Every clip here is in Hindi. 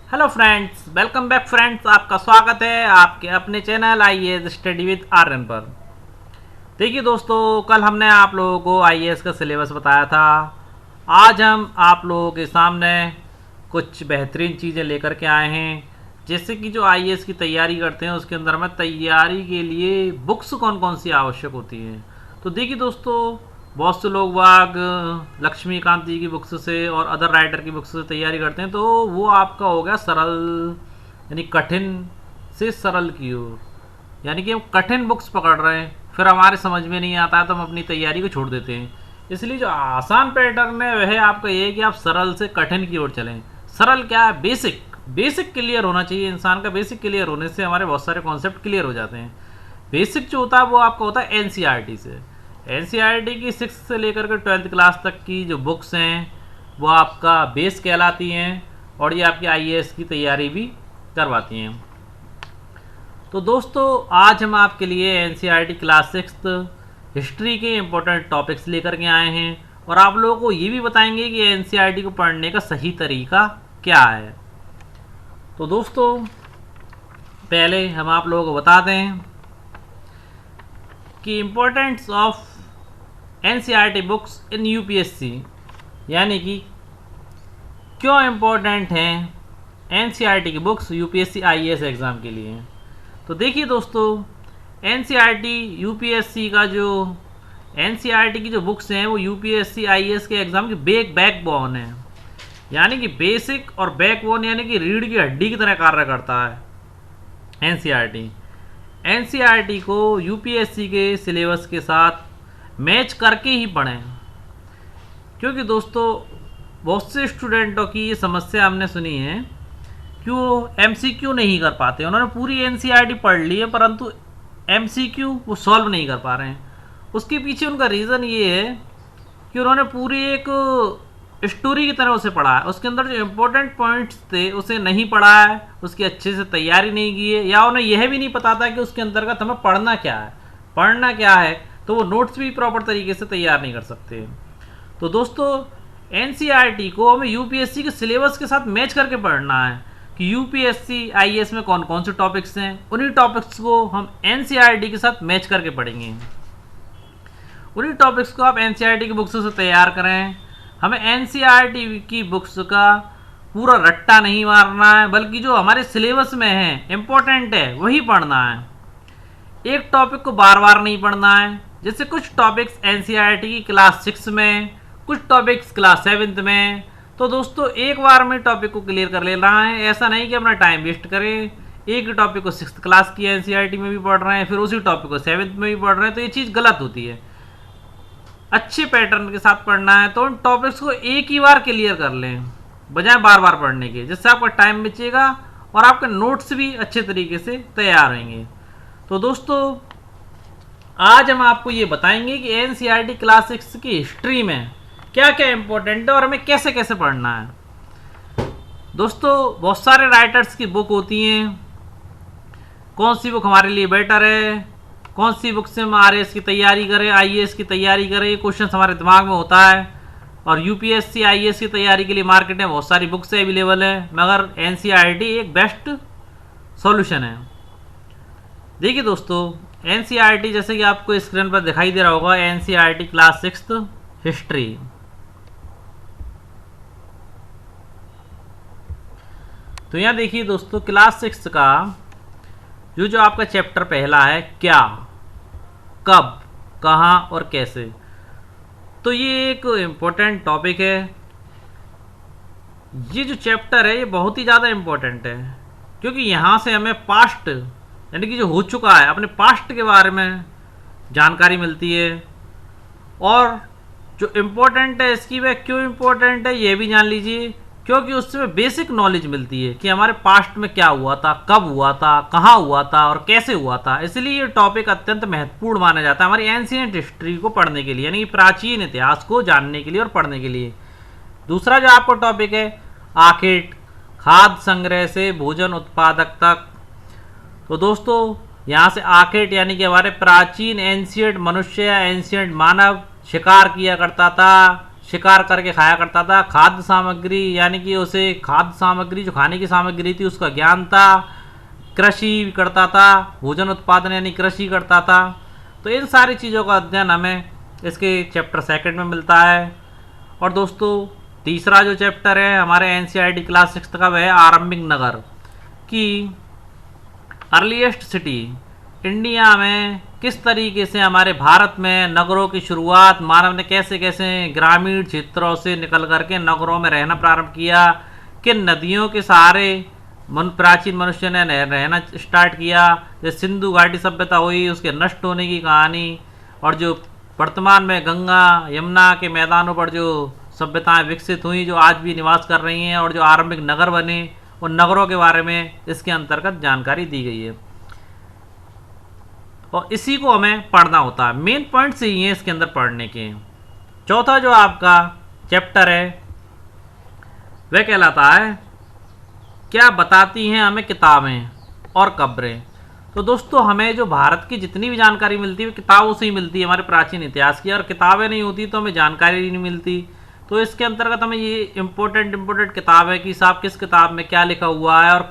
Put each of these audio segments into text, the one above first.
Hello friends, welcome back friends. आपका स्वागत है आपके अपने channel IAS study with Aryan पर। देखिए दोस्तों, कल हमने आप लोगों को आईएएस का सिलेबस बताया था। आज हम आप लोगों के सामने कुछ बेहतरीन चीज़ें लेकर के आए हैं। जैसे कि जो आईएएस की तैयारी करते हैं उसके अंदर में तैयारी के लिए बुक्स कौन कौन सी आवश्यक होती हैं। तो देखिए दोस्तों, बहुत से लोग वाग लक्ष्मीकांत जी की बुक्स से और अदर राइटर की बुक्स से तैयारी करते हैं, तो वो आपका हो गया सरल, यानी कठिन से सरल की ओर। यानी कि हम कठिन बुक्स पकड़ रहे हैं, फिर हमारे समझ में नहीं आता है तो हम अपनी तैयारी को छोड़ देते हैं। इसलिए जो आसान पैटर्न है वह आपका ये है कि आप सरल से कठिन की ओर चलें। सरल क्या है? बेसिक क्लियर होना चाहिए। इंसान का बेसिक क्लियर होने से हमारे बहुत सारे कॉन्सेप्ट क्लियर हो जाते हैं। बेसिक जो होता है वो आपका होता है एनसीईआरटी से। एनसीईआरटी की 6 से लेकर के 12th क्लास तक की जो बुक्स हैं वो आपका बेस कहलाती हैं और ये आपकी आईएएस की तैयारी भी करवाती हैं। तो दोस्तों, आज हम आपके लिए एनसीईआरटी क्लास 6 हिस्ट्री के इम्पोर्टेंट टॉपिक्स लेकर के आए हैं और आप लोगों को ये भी बताएंगे कि एनसीईआरटी को पढ़ने का सही तरीका क्या है। तो दोस्तों, पहले हम आप लोगों को बता दें कि importance of NCERT books in UPSC, यानी कि क्यों इम्पोर्टेंट हैं एनसीईआरटी की बुक्स यूपीएससी आईएएस एग्ज़ाम के लिए। तो देखिए दोस्तों, एनसीईआरटी यूपीएससी का जो एनसीईआरटी की जो बुक्स हैं वो यूपीएससी आईएएस के एग्ज़ाम की बैकबोन है। यानी कि बेसिक और बैकबोन, यानी कि रीढ़ की हड्डी की तरह कार्य करता है एनसीईआरटी। एनसीईआरटी को यूपीएससी के सिलेबस के साथ मैच करके ही पढ़ें, क्योंकि दोस्तों बहुत से स्टूडेंटों की ये समस्या हमने सुनी है कि वो एमसीक्यू नहीं कर पाते। उन्होंने पूरी एनसीईआरटी पढ़ ली है परंतु एमसीक्यू वो सॉल्व नहीं कर पा रहे हैं। उसके पीछे उनका रीज़न ये है कि उन्होंने पूरी एक स्टोरी की तरह उसे पढ़ा है, उसके अंदर जो इम्पोर्टेंट पॉइंट्स थे उसे नहीं पढ़ा है, उसकी अच्छे से तैयारी नहीं की है, या उन्हें यह भी नहीं पता था कि उसके अंतर्गत हमें पढ़ना क्या है, तो वो नोट्स भी प्रॉपर तरीके से तैयार नहीं कर सकते। तो दोस्तों, एनसीईआरटी को हमें यूपीएससी के सिलेबस के साथ मैच करके पढ़ना है कि यूपीएससी आईएएस में कौन कौन से टॉपिक्स हैं। उन्हीं टॉपिक्स को हम एनसीईआरटी के साथ मैच करके पढ़ेंगे। उन्हीं टॉपिक्स को आप एनसीईआरटी की बुक्स से तैयार करें। हमें एनसीईआरटी की बुक्स का पूरा रट्टा नहीं मारना है, बल्कि जो हमारे सिलेबस में है, इम्पोर्टेंट है, वही पढ़ना है। एक टॉपिक को बार बार नहीं पढ़ना है। जैसे कुछ टॉपिक्स एनसीईआरटी की क्लास 6 में, कुछ टॉपिक्स क्लास 7 में, तो दोस्तों एक बार में टॉपिक को क्लियर कर लेना है। ऐसा नहीं कि अपना टाइम वेस्ट करें। एक ही टॉपिक को 6th क्लास की एनसीईआरटी में भी पढ़ रहे हैं, फिर उसी टॉपिक को 7th में भी पढ़ रहे हैं, तो ये चीज़ गलत होती है। अच्छे पैटर्न के साथ पढ़ना है तो उन टॉपिक्स को एक ही बार क्लियर कर लें, बजाय बार बार पढ़ने के, जिससे आपका टाइम बचेगा और आपके नोट्स भी अच्छे तरीके से तैयार होंगे। तो दोस्तों, आज हम आपको ये बताएंगे कि एनसीईआरटी क्लास 6 की हिस्ट्री में क्या क्या इंपॉर्टेंट है और हमें कैसे कैसे पढ़ना है। दोस्तों, बहुत सारे राइटर्स की बुक होती हैं। कौन सी बुक हमारे लिए बेटर है, कौन सी बुक से हम आरएएस की तैयारी करें, आईएएस की तैयारी करें, ये क्वेश्चन हमारे दिमाग में होता है। और यूपीएससी आईएएस की तैयारी के लिए मार्केट में बहुत सारी बुक्स अवेलेबल है, मगर एनसीईआरटी एक बेस्ट सॉल्यूशन है। देखिए दोस्तों, एनसीईआरटी जैसे कि आपको स्क्रीन पर दिखाई दे रहा होगा, एनसीईआरटी क्लास 6 हिस्ट्री। तो यहाँ देखिए दोस्तों, क्लास 6 का जो आपका चैप्टर पहला है, क्या, कब, कहाँ और कैसे, तो ये एक इम्पोर्टेंट टॉपिक है। ये जो चैप्टर है ये बहुत ही ज़्यादा इम्पोर्टेंट है, क्योंकि यहाँ से हमें पास्ट, यानी कि जो हो चुका है, अपने पास्ट के बारे में जानकारी मिलती है। और जो इम्पोर्टेंट है इसकी, वह क्यों इम्पोर्टेंट है ये भी जान लीजिए, क्योंकि उससे बेसिक नॉलेज मिलती है कि हमारे पास्ट में क्या हुआ था, कब हुआ था, कहाँ हुआ था और कैसे हुआ था। इसलिए ये टॉपिक अत्यंत महत्वपूर्ण माना जाता है हमारी एंशिएंट हिस्ट्री को पढ़ने के लिए, यानी कि प्राचीन इतिहास को जानने के लिए और पढ़ने के लिए। दूसरा जो आपका टॉपिक है, आखिर खाद्य संग्रह से भोजन उत्पादक तक। तो दोस्तों, यहाँ से आखिर यानी कि हमारे प्राचीन एंशिएंट मनुष्य या एंशिएंट मानव शिकार किया करता था, शिकार करके खाया करता था। खाद्य सामग्री यानी कि उसे खाद्य सामग्री जो खाने की सामग्री थी उसका ज्ञान था। कृषि करता था, भोजन उत्पादन यानी कृषि करता था। तो इन सारी चीज़ों का अध्ययन हमें इसके चैप्टर 2 में मिलता है। और दोस्तों तीसरा जो चैप्टर है हमारे एनसीईआरटी क्लास 6 का वह है आरंभिक नगर की अर्लीस्ट सिटी। इंडिया में किस तरीके से हमारे भारत में नगरों की शुरुआत मानव ने कैसे कैसे ग्रामीण क्षेत्रों से निकल करके नगरों में रहना प्रारंभ किया, किन नदियों के सहारे प्राचीन मनुष्य ने रहना स्टार्ट किया, जैसे सिंधु घाटी सभ्यता हुई उसके नष्ट होने की कहानी, और जो वर्तमान में गंगा यमुना के मैदानों पर जो सभ्यताएं विकसित हुई जो आज भी निवास कर रही हैं, और जो आरंभिक नगर बने उन नगरों के बारे में इसके अंतर्गत जानकारी दी गई है। और इसी को हमें पढ़ना होता है, मेन पॉइंट्स ही हैं इसके अंदर पढ़ने के। चौथा जो आपका चैप्टर है वह कहलाता है क्या बताती हैं हमें किताबें और कब्रें। तो दोस्तों हमें जो भारत की जितनी भी जानकारी मिलती है वो किताबों से ही मिलती है, हमारे प्राचीन इतिहास की, और किताबें नहीं होती तो हमें जानकारी नहीं मिलती। तो इसके अंतर्गत हमें ये इम्पोर्टेंट किताब है कि साहब किस किताब में क्या लिखा हुआ है। और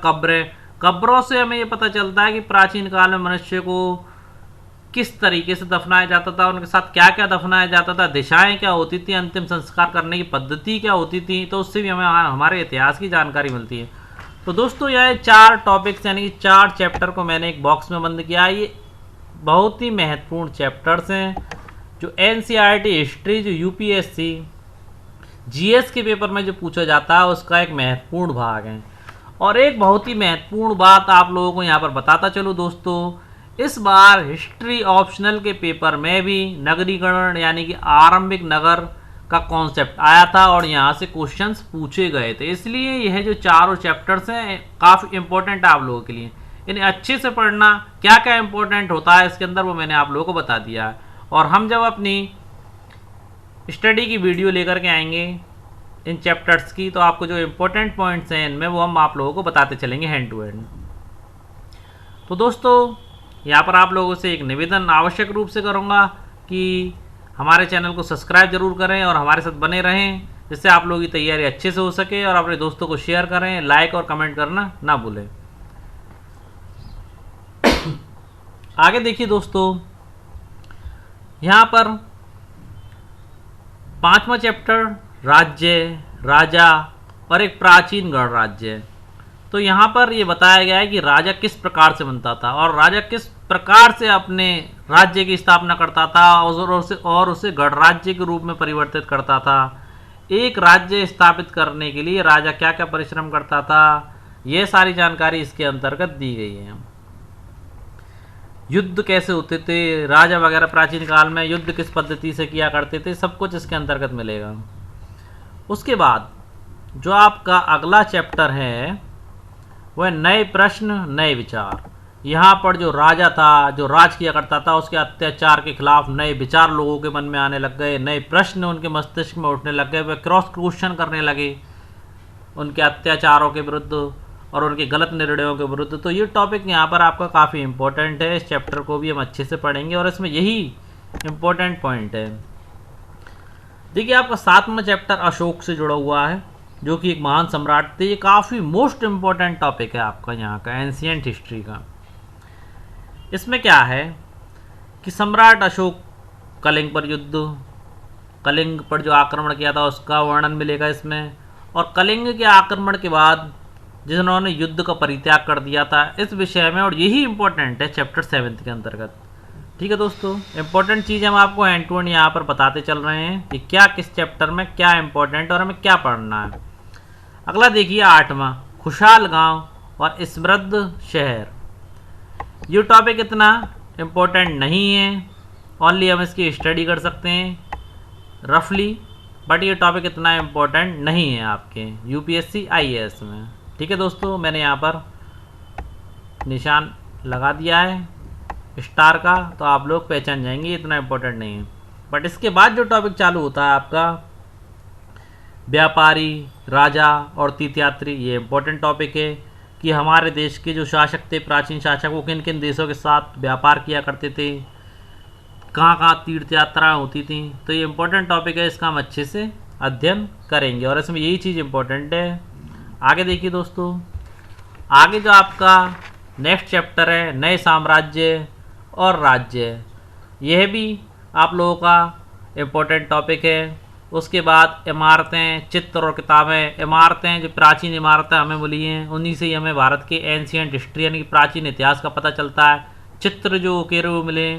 कब्रों से हमें ये पता चलता है कि प्राचीन काल में मनुष्य को किस तरीके से दफनाया जाता था, उनके साथ क्या क्या दफनाया जाता था, दिशाएं क्या होती थी, अंतिम संस्कार करने की पद्धति क्या होती थी। तो उससे भी हमें हमारे इतिहास की जानकारी मिलती है। तो दोस्तों यह 4 टॉपिक्स यानी कि 4 चैप्टर को मैंने एक बॉक्स में बंद किया। ये बहुत ही महत्वपूर्ण चैप्टर्स हैं जो एनसीईआरटी हिस्ट्री जो यूपीएससी जीएस के पेपर में जो पूछा जाता है उसका एक महत्वपूर्ण भाग है। और एक बहुत ही महत्वपूर्ण बात आप लोगों को यहाँ पर बताता चलूँ दोस्तों, इस बार हिस्ट्री ऑप्शनल के पेपर में भी नगरीकरण यानी कि आरंभिक नगर का कॉन्सेप्ट आया था और यहाँ से क्वेश्चंस पूछे गए थे। इसलिए यह जो चारों चैप्टर्स हैं काफ़ी इंपॉर्टेंट है आप लोगों के लिए। इन्हें अच्छे से पढ़ना, क्या क्या इंपॉर्टेंट होता है इसके अंदर वो मैंने आप लोगों को बता दिया है। और हम जब अपनी स्टडी की वीडियो लेकर के आएंगे इन चैप्टर्स की तो आपको जो इम्पोर्टेंट पॉइंट्स हैं इनमें वो हम आप लोगों को बताते चलेंगे हैंड टू हैंड। तो दोस्तों यहाँ पर आप लोगों से एक निवेदन आवश्यक रूप से करूँगा कि हमारे चैनल को सब्सक्राइब जरूर करें और हमारे साथ बने रहें, जिससे आप लोगों की तैयारी अच्छे से हो सके। और अपने दोस्तों को शेयर करें, लाइक और कमेंट करना ना भूलें। आगे देखिए दोस्तों, यहाँ पर 5वां चैप्टर राज्य, राजा और एक प्राचीन गणराज्य। तो यहाँ पर ये बताया गया है कि राजा किस प्रकार से बनता था और राजा किस प्रकार से अपने राज्य की स्थापना करता था और उसे गणराज्य के रूप में परिवर्तित करता था। एक राज्य स्थापित करने के लिए राजा क्या क्या परिश्रम करता था, ये सारी जानकारी इसके अंतर्गत दी गई है। युद्ध कैसे होते थे, राजा वगैरह प्राचीन काल में युद्ध किस पद्धति से किया करते थे, सब कुछ इसके अंतर्गत मिलेगा। उसके बाद जो आपका अगला चैप्टर है वह नए प्रश्न नए विचार। यहाँ पर जो राजा था, जो राज किया करता था, उसके अत्याचार के खिलाफ नए विचार लोगों के मन में आने लग गए, नए प्रश्न उनके मस्तिष्क में उठने लग गए, वे क्रॉस क्वेश्चन करने लगे उनके अत्याचारों के विरुद्ध और उनके गलत निर्णयों के विरुद्ध। तो ये टॉपिक यहाँ पर आपका काफ़ी इम्पोर्टेंट है, इस चैप्टर को भी हम अच्छे से पढ़ेंगे और इसमें यही इम्पोर्टेंट पॉइंट है। देखिए आपका 7वां चैप्टर अशोक से जुड़ा हुआ है, जो कि एक महान सम्राट थे। ये काफ़ी मोस्ट इम्पोर्टेंट टॉपिक है आपका यहाँ का एंशिएंट हिस्ट्री का। इसमें क्या है कि सम्राट अशोक कलिंग पर युद्ध, कलिंग पर जो आक्रमण किया था उसका वर्णन मिलेगा इसमें, और कलिंग के आक्रमण के बाद जिन्होंने युद्ध का परित्याग कर दिया था इस विषय में, और यही इंपॉर्टेंट है चैप्टर 7 के अंतर्गत। ठीक है दोस्तों, इंपॉर्टेंट चीज़ हम आपको हैंड टू हैंड यहाँ पर बताते चल रहे हैं कि क्या किस चैप्टर में क्या इंपॉर्टेंट और हमें क्या पढ़ना है। अगला देखिए 8वां खुशहाल गांव और समृद्ध शहर। ये टॉपिक इतना इम्पोर्टेंट नहीं है, ओनली हम इसकी स्टडी कर सकते हैं रफली, बट ये टॉपिक इतना इम्पोर्टेंट नहीं है आपके यूपीएससी आईएएस में। ठीक है दोस्तों, मैंने यहाँ पर निशान लगा दिया है स्टार का, तो आप लोग पहचान जाएंगे, इतना इम्पोर्टेंट नहीं है। बट इसके बाद जो टॉपिक चालू होता है आपका व्यापारी, राजा और तीर्थयात्री, ये इम्पोर्टेंट टॉपिक है कि हमारे देश के जो शासक थे, प्राचीन शासक, वो किन किन देशों के साथ व्यापार किया करते थे, कहाँ कहाँ तीर्थ यात्राएँ होती थी। तो ये इम्पोर्टेंट टॉपिक है, इसका हम अच्छे से अध्ययन करेंगे और इसमें यही चीज़ इम्पोर्टेंट है। आगे देखिए दोस्तों, आगे जो आपका नेक्स्ट चैप्टर है नए साम्राज्य और राज्य, यह भी आप लोगों का इम्पोर्टेंट टॉपिक है। उसके बाद इमारतें, चित्र और किताबें। इमारतें, जो प्राचीन इमारतें हमें मिली हैं उन्हीं से ही हमें भारत के एंशियंट हिस्ट्री यानी कि प्राचीन इतिहास का पता चलता है। चित्र जो उकेरे हुए मिले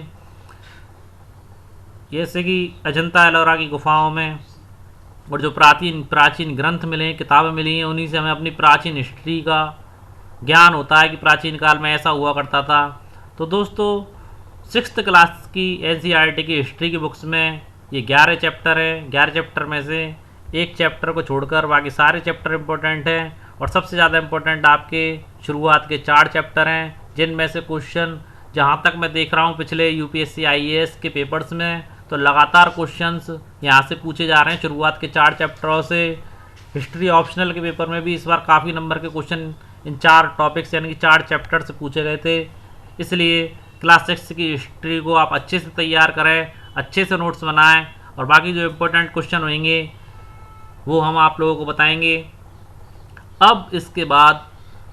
जैसे कि अजंता एलोरा की गुफाओं में, और जो प्राचीन ग्रंथ मिले हैं, किताबें मिली हैं, उन्हीं से हमें अपनी प्राचीन हिस्ट्री का ज्ञान होता है कि प्राचीन काल में ऐसा हुआ करता था। तो दोस्तों 6th क्लास की NCERT की हिस्ट्री की बुक्स में ये 11 चैप्टर है। 11 चैप्टर में से एक चैप्टर को छोड़कर बाकी सारे चैप्टर इम्पोर्टेंट हैं, और सबसे ज़्यादा इम्पोर्टेंट आपके शुरुआत के 4 चैप्टर हैं, जिनमें से क्वेश्चन जहाँ तक मैं देख रहा हूँ पिछले UPSC IAS के पेपर्स में तो लगातार क्वेश्चंस यहाँ से पूछे जा रहे हैं शुरुआत के 4 चैप्टरों से। हिस्ट्री ऑप्शनल के पेपर में भी इस बार काफ़ी नंबर के क्वेश्चन इन 4 टॉपिक्स यानी कि 4 चैप्टर से पूछे गए थे। इसलिए क्लास 6 की हिस्ट्री को आप अच्छे से तैयार करें, अच्छे से नोट्स बनाएं, और बाकी जो इम्पोर्टेंट क्वेश्चन होंगे वो हम आप लोगों को बताएंगे। अब इसके बाद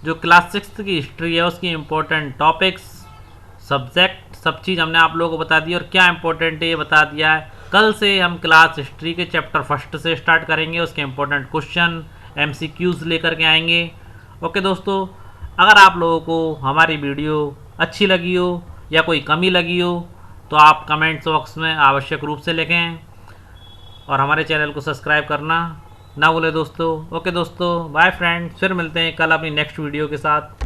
जो क्लास 6 की हिस्ट्री है उसकी इम्पोर्टेंट टॉपिक्स, सब्जेक्ट, सब चीज़ हमने आप लोगों को बता दी और क्या इम्पोर्टेंट है ये बता दिया है। कल से हम क्लास हिस्ट्री के चैप्टर 1 से स्टार्ट करेंगे, उसके इम्पोर्टेंट क्वेश्चन MCQs लेकर के आएंगे। ओके दोस्तों, अगर आप लोगों को हमारी वीडियो अच्छी लगी हो या कोई कमी लगी हो तो आप कमेंट्स बॉक्स में आवश्यक रूप से लिखें, और हमारे चैनल को सब्सक्राइब करना ना भूलें दोस्तों। ओके दोस्तों, बाय फ्रेंड्स, फिर मिलते हैं कल अपनी नेक्स्ट वीडियो के साथ।